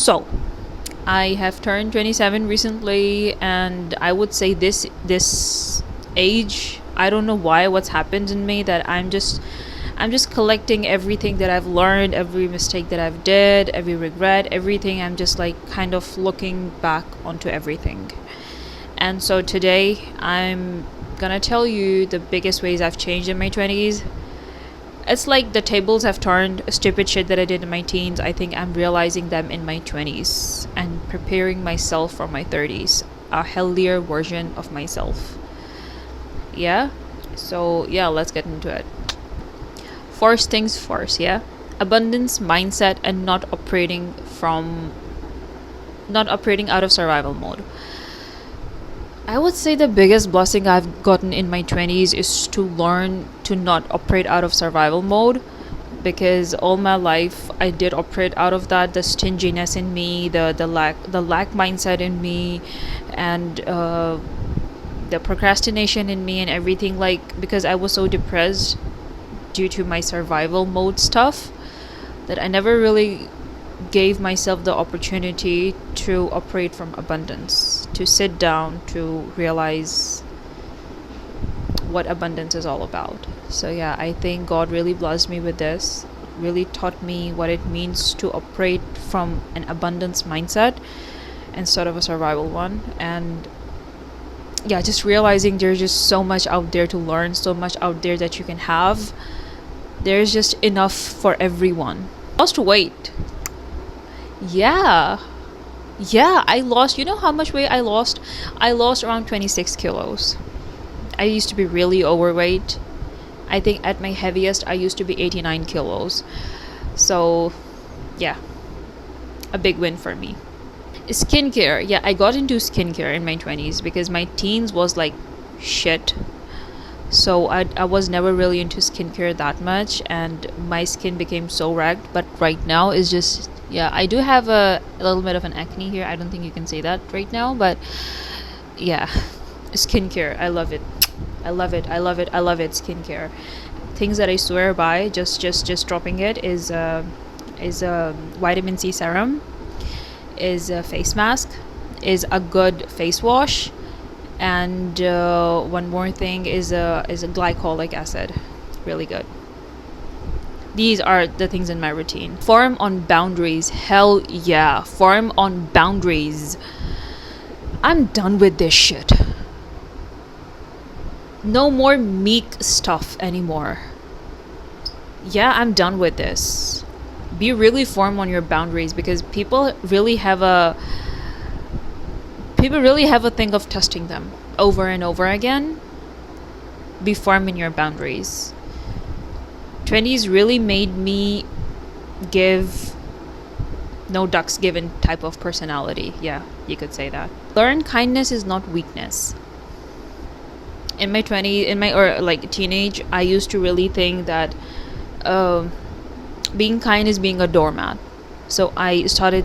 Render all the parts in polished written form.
So, I have turned 27 recently, and I would say this age, I don't know why, what's happened in me, that I'm just collecting everything that I've learned, every mistake that I've did, every regret, everything. I'm just like kind of looking back onto everything. And so today I'm gonna tell you the biggest ways I've changed in my 20s. It's like the tables have turned. Stupid shit that I did in my teens, I think I'm realizing them in my 20s and preparing myself for my 30s, a healthier version of myself. Yeah? So, yeah, let's get into it. First things first, yeah? Abundance mindset and not operating out of survival mode. I would say the biggest blessing I've gotten in my 20s is to learn to not operate out of survival mode, because all my life I did operate out of that, the stinginess in me, the lack mindset in me, and the procrastination in me and everything, like because I was so depressed due to my survival mode stuff that I never really gave myself the opportunity to operate from abundance, to sit down, to realize what abundance is all about. So, yeah, I think God really blessed me with this, really taught me what it means to operate from an abundance mindset instead of a survival one. And yeah, just realizing there's just so much out there to learn, so much out there that you can have. There's just enough for everyone. Lost weight. Yeah. Yeah, I lost. You know how much weight I lost? I lost around 26 kilos. I used to be really overweight. I think at my heaviest, I used to be 89 kilos. So, yeah, a big win for me. Skincare. Yeah, I got into skincare in my 20s because my teens was like shit. So I was never really into skincare that much, and my skin became so wrecked. But right now is just, yeah, I do have a little bit of an acne here. I don't think you can say that right now, but yeah, skincare, I love it. I love it. I love it. I love it. Skincare. Things that I swear by, just dropping it, is a vitamin C serum, is a face mask, is a good face wash, and one more thing is a glycolic acid, really good. These are the things in my routine. Form on boundaries. Hell yeah, form on boundaries. I'm done with this shit. No more meek stuff anymore. Yeah, I'm done with this. Be really firm on your boundaries, because people really have a thing of testing them over and over again. Be firm in your boundaries. 20s really made me give no ducks given type of personality. Yeah, you could say that. Learn kindness is not weakness. In my 20s, in my or like teenage, I used to really think that being kind is being a doormat. So I started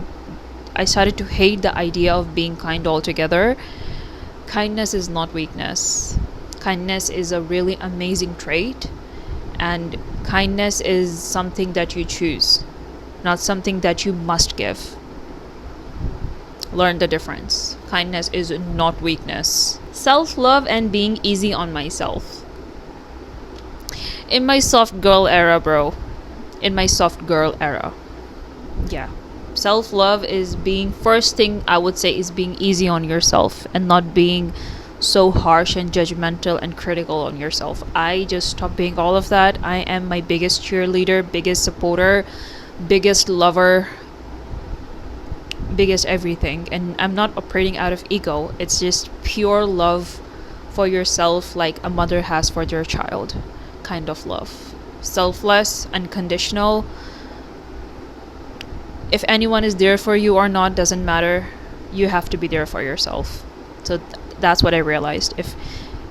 to hate the idea of being kind altogether. Kindness is not weakness. Kindness is a really amazing trait, and kindness is something that you choose, not something that you must give. Learn the difference. Kindness is not weakness. Self-love and being easy on myself. In my soft girl era, bro. In my soft girl era. Yeah. Self-love is being, first thing I would say is being easy on yourself and not being so harsh and judgmental and critical on yourself. I just stopped being all of that. I am my biggest cheerleader, biggest supporter, biggest lover, biggest everything, and I'm not operating out of ego. It's just pure love for yourself, like a mother has for their child, kind of love. Selfless, unconditional. If anyone is there for you or not doesn't matter. You have to be there for yourself. So that's what I realized. If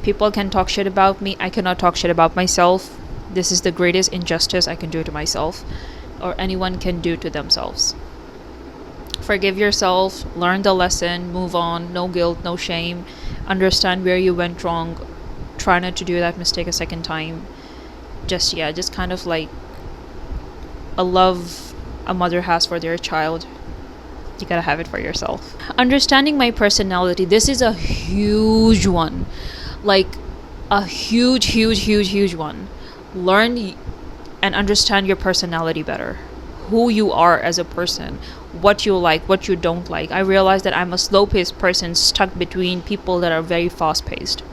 people can talk shit about me, I cannot talk shit about myself. This is the greatest injustice I can do to myself, or anyone can do to themselves. Forgive yourself, learn the lesson, move on, no guilt, no shame, understand where you went wrong, try not to do that mistake a second time. Just kind of like a love a mother has for their child. You gotta have it for yourself. Understanding my personality. This is a huge one. Like a huge one. Learn and understand your personality better. Who you are as a person. What you like, what you don't like. I realize that I'm a slow paced person stuck between people that are very fast paced.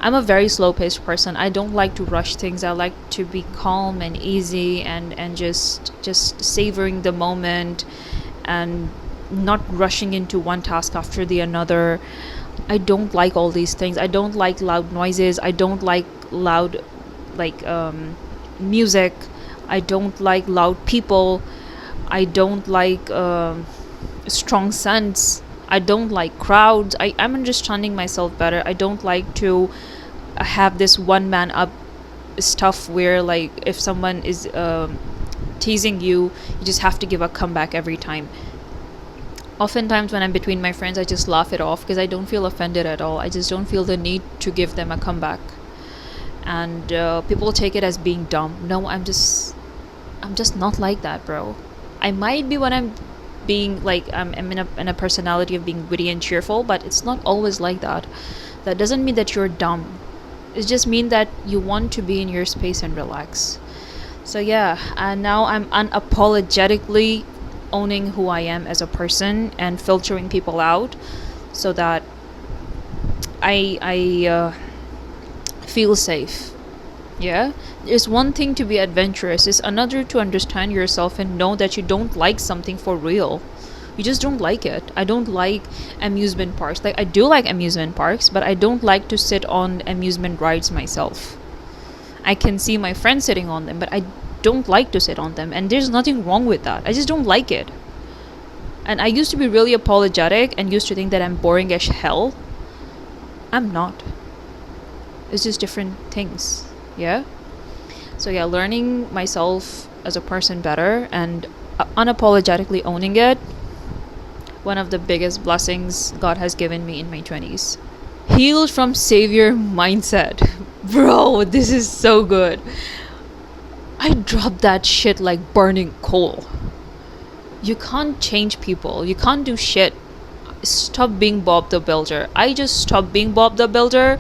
I'm a very slow paced person. I don't like to rush things. I like to be calm and easy and just savoring the moment and not rushing into one task after the another. I don't like all these things. I don't like loud noises. I don't like loud like music. I don't like loud people. I don't like strong scents. I don't like crowds. I'm understanding myself better. I don't like to have this one man up stuff where like if someone is teasing you, you just have to give a comeback every time. Oftentimes when I'm between my friends, I just laugh it off because I don't feel offended at all. I just don't feel the need to give them a comeback. And people take it as being dumb. No, I'm just not like that, bro. I might be when I'm being like I'm in a personality of being witty and cheerful, but it's not always like that. That doesn't mean that you're dumb. It just means that you want to be in your space and relax. So yeah, and now I'm unapologetically owning who I am as a person and filtering people out so that I feel safe. Yeah, it's one thing to be adventurous, it's another to understand yourself and know that you don't like something for real. You just don't like it. I don't like amusement parks. Like I do like amusement parks, but I don't like to sit on amusement rides myself. I can see my friends sitting on them, but I don't like to sit on them, and there's nothing wrong with that. I just don't like it. And I used to be really apologetic and used to think that I'm boring as hell. I'm not. It's just different things. Yeah. So yeah, learning myself as a person better and unapologetically owning it, one of the biggest blessings God has given me in my 20s. Healed from savior mindset. Bro, this is so good. I dropped that shit like burning coal. You can't change people. You can't do shit. Stop being Bob the Builder. I just stopped being Bob the Builder.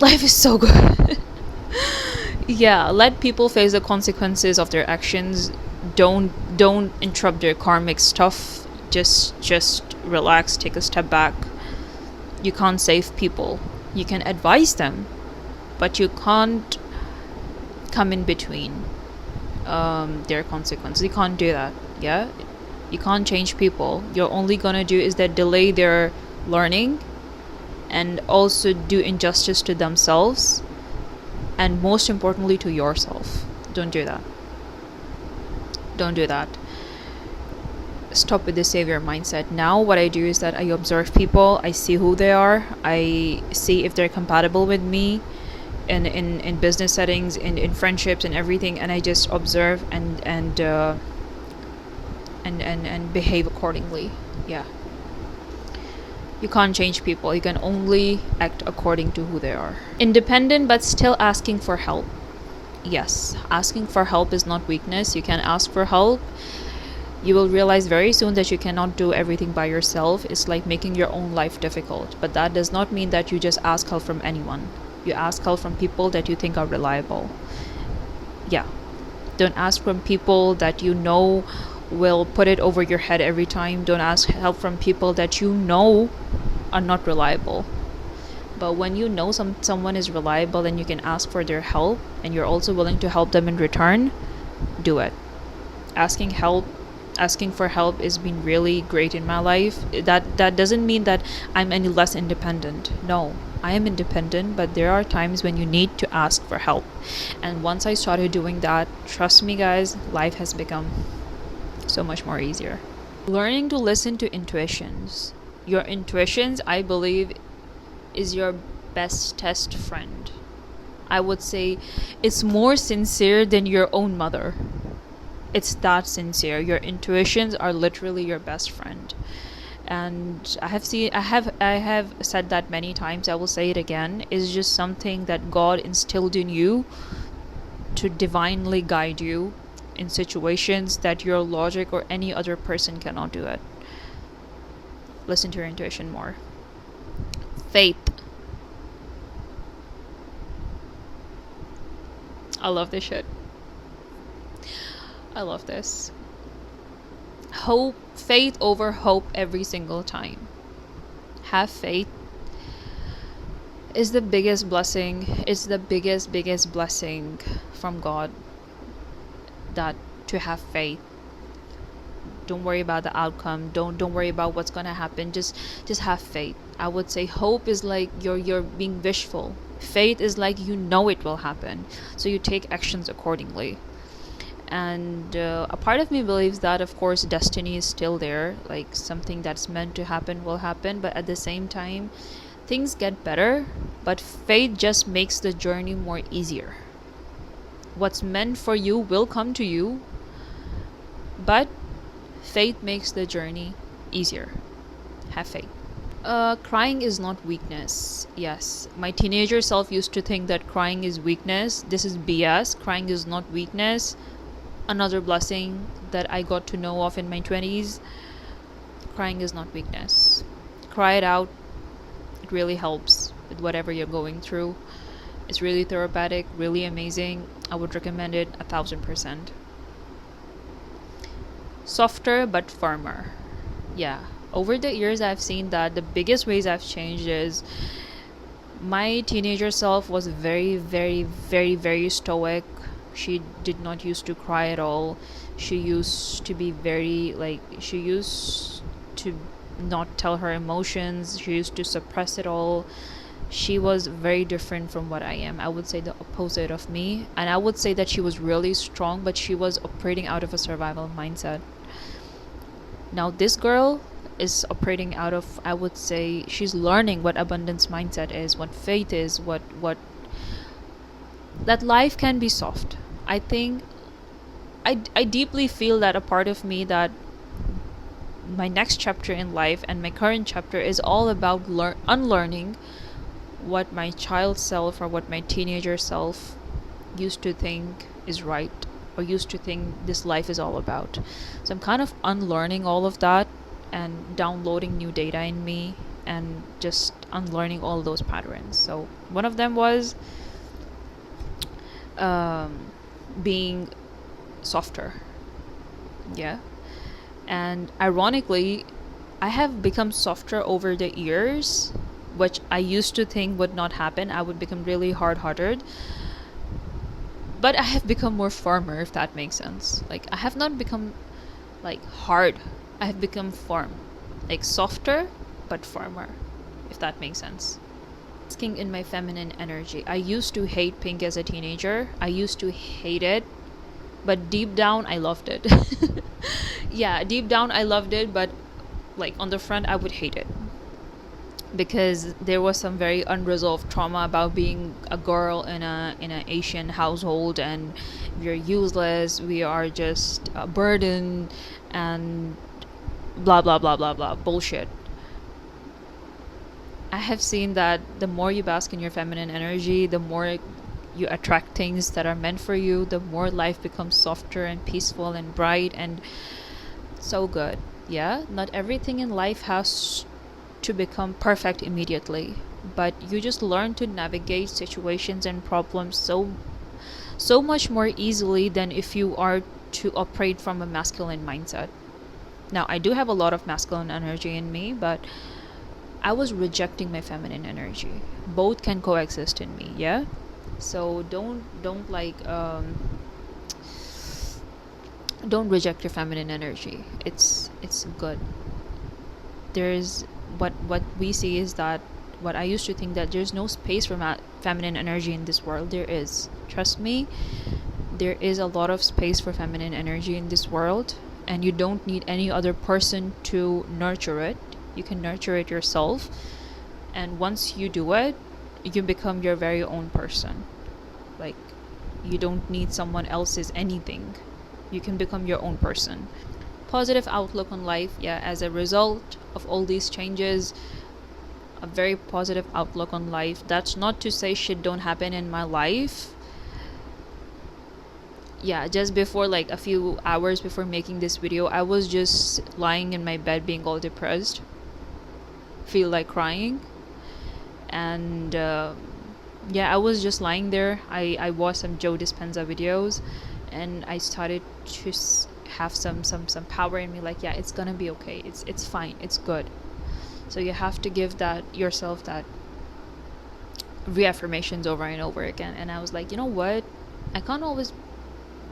Life is so good. Yeah, let people face the consequences of their actions. Don't interrupt their karmic stuff. Just relax, take a step back. You can't save people. You can advise them, but you can't come in between their consequences. You can't do that. Yeah, you can't change people. You're only gonna do is that delay their learning and also do injustice to themselves and most importantly to yourself. Don't do that. Don't do that. Stop with the savior mindset. Now what I do is that I observe people. I see who they are. I see if they're compatible with me in business settings, in friendships and everything, and I just observe and behave accordingly. Yeah. You can't change people. You can only act according to who they are. Independent but still asking for help. Yes, asking for help is not weakness. You can ask for help. You will realize very soon that you cannot do everything by yourself. It's like making your own life difficult. But that does not mean that you just ask help from anyone. You ask help from people that you think are reliable. Yeah. Don't ask from people that you know will put it over your head every time. Don't ask help from people that you know are not reliable. But when you know someone is reliable and you can ask for their help and you're also willing to help them in return, do it. Asking for help has been really great in my life. That doesn't mean that I'm any less independent. No, I am independent, but there are times when you need to ask for help. And once I started doing that, trust me guys, life has become so much more easier. Learning to listen to intuitions. Your intuitions, I believe, is your bestest friend. I would say it's more sincere than your own mother. It's that sincere. Your intuitions are literally your best friend. And I have said that many times. I will say it again. It's just something that God instilled in you to divinely guide you in situations that your logic or any other person cannot do it. Listen to your intuition more. Faith. I love this shit. I love this. Hope, faith over hope every single time. Have faith is the biggest blessing. It's the biggest blessing from God, that to have faith. Don't worry about the outcome. Don't worry about what's gonna happen. Just have faith. I would say hope is like you're being wishful. Faith is like you know it will happen, so you take actions accordingly. And a part of me believes that, of course, destiny is still there. Like something that's meant to happen will happen, but at the same time, things get better. But faith just makes the journey more easier. What's meant for you will come to you, but faith makes the journey easier. Have faith. Crying is not weakness. Yes, my teenager self used to think that crying is weakness. This is BS. Crying is not weakness. Another blessing that I got to know of in my 20s. Crying is not weakness. Cry it out. It really helps with whatever you're going through. It's really therapeutic, really amazing. I would recommend it 1000%. Softer but firmer. Yeah. Over the years, I've seen that the biggest ways I've changed is my teenager self was very stoic. She did not used to cry at all. She used to be she used to not tell her emotions. She used to suppress it all. She was very different from what I am. I would say the opposite of me. And I would say that she was really strong, but she was operating out of a survival mindset. Now this girl is operating out of, I would say, she's learning what abundance mindset is, what faith is, what that life can be soft. I think I deeply feel that a part of me, that my next chapter in life and my current chapter is all about unlearning what my child self or what my teenager self used to think is right, or used to think this life is all about. So I'm kind of unlearning all of that and downloading new data in me and just unlearning all those patterns. So one of them was being softer. Yeah. And ironically, I have become softer over the years, which I used to think would not happen. I would become really hard-hearted. But I have become more firmer, if that makes sense. Like, I have not become like hard. I have become firm. Like softer but firmer, if that makes sense. Asking in my feminine energy. I used to hate pink as a teenager. I used to hate it, but deep down I loved it. Yeah, deep down I loved it, but like on the front I would hate it, because there was some very unresolved trauma about being a girl in an Asian household, and we're useless, we are just a burden, and blah blah blah blah blah bullshit. I have seen that the more you bask in your feminine energy, the more you attract things that are meant for you, the more life becomes softer and peaceful and bright and so good. Yeah, not everything in life has to become perfect immediately, but you just learn to navigate situations and problems so much more easily than if you are to operate from a masculine mindset. Now, I do have a lot of masculine energy in me, but I was rejecting my feminine energy. Both can coexist in me, yeah? So don't reject your feminine energy. It's good. There's what we see is that, what I used to think, that there's no space for feminine energy in this world. There is. Trust me, there is a lot of space for feminine energy in this world, and you don't need any other person to nurture it. You can nurture it yourself, and once you do it, you become your very own person. Like, you don't need someone else's anything. You can become your own person. Positive outlook on life. Yeah, as a result of all these changes, a very positive outlook on life. That's not to say shit don't happen in my life. yeah, just before, like a few hours before making this video, I was just lying in my bed being all depressed, feel like crying. And yeah, I was just lying there. I watched some Joe Dispenza videos, and I started to have some power in me, like, yeah, it's gonna be okay, it's fine, it's good. So you have to give that yourself that reaffirmations over and over again. And I was like, you know what, I can't always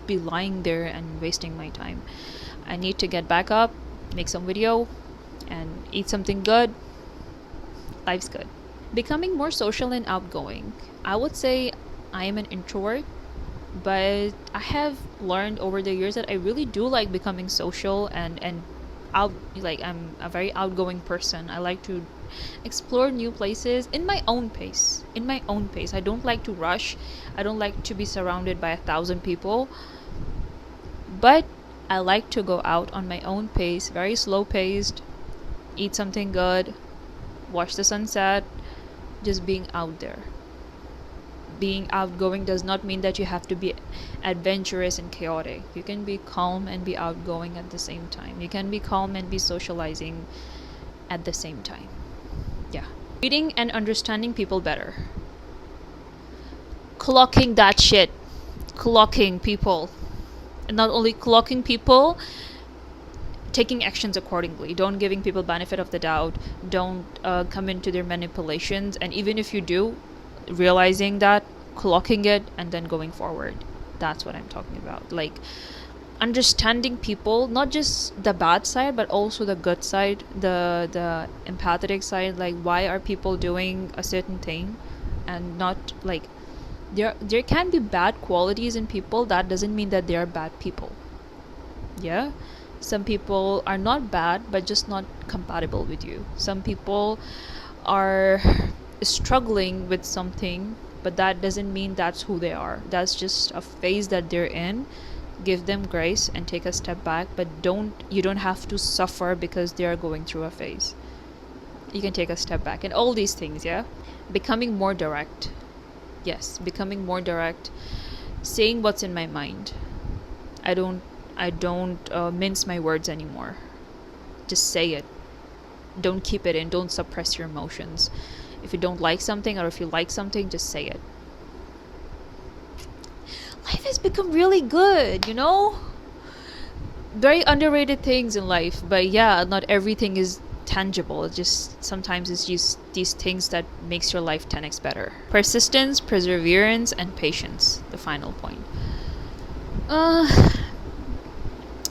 be lying there and wasting my time. I need to get back up, make some video, and eat something good. Life's good. Becoming more social and outgoing. I would say I am an introvert, but I have learned over the years that I really do like becoming social and out. Like, I'm a very outgoing person. I like to explore new places in my own pace. I don't like to rush. I don't like to be surrounded by 1,000 people, but I like to go out on my own pace, very slow paced, eat something good, watch the sunset, just being out there. Being outgoing does not mean that you have to be adventurous and chaotic. You can be calm and be outgoing at the same time. You can be calm and be socializing at the same time. Yeah. Reading and understanding people better. Clocking that shit. Clocking people. And not only clocking people, taking actions accordingly. Don't giving people benefit of the doubt. Don't come into their manipulations. And even if you do, realizing that, clocking it, and then going forward. That's what I'm talking about. Like, understanding people, not just the bad side, but also the good side, the empathetic side. Like, why are people doing a certain thing? And not like, there can be bad qualities in people. That doesn't mean that they are bad people. Yeah, some people are not bad, but just not compatible with you. Some people are struggling with something, but that doesn't mean that's who they are. That's just a phase that they're in. Give them grace and take a step back, but you don't have to suffer because they are going through a phase. You can take a step back and all these things. Yeah. Becoming more direct. Yes, becoming more direct, saying what's in my mind. I don't mince my words anymore. Just say it. Don't keep it in. Don't suppress your emotions. If you don't like something, or if you like something, just say it. Life has become really good, you know? Very underrated things in life. But yeah, not everything is tangible. It's just, sometimes it's just these things that makes your life 10x better. Persistence, perseverance, and patience. The final point.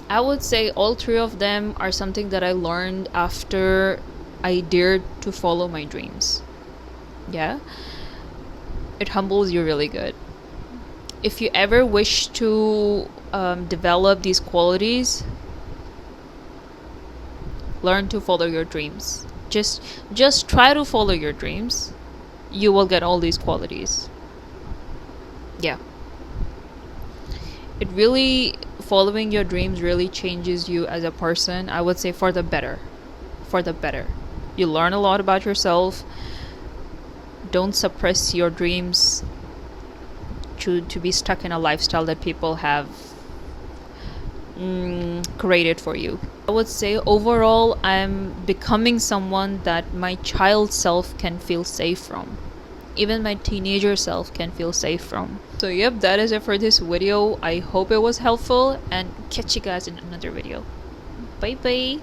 I would say all three of them are something that I learned after I dared to follow my dreams. Yeah, it humbles you really good. If you ever wish to develop these qualities, learn to follow your dreams. Just try to follow your dreams. You will get all these qualities. Yeah, it really, following your dreams really changes you as a person. I would say for the better. You learn a lot about yourself. Don't suppress your dreams to be stuck in a lifestyle that people have created for you. I would say overall, I'm becoming someone that my child self can feel safe from. Even my teenager self can feel safe from. So yep, that is it for this video. I hope it was helpful, and catch you guys in another video. Bye bye.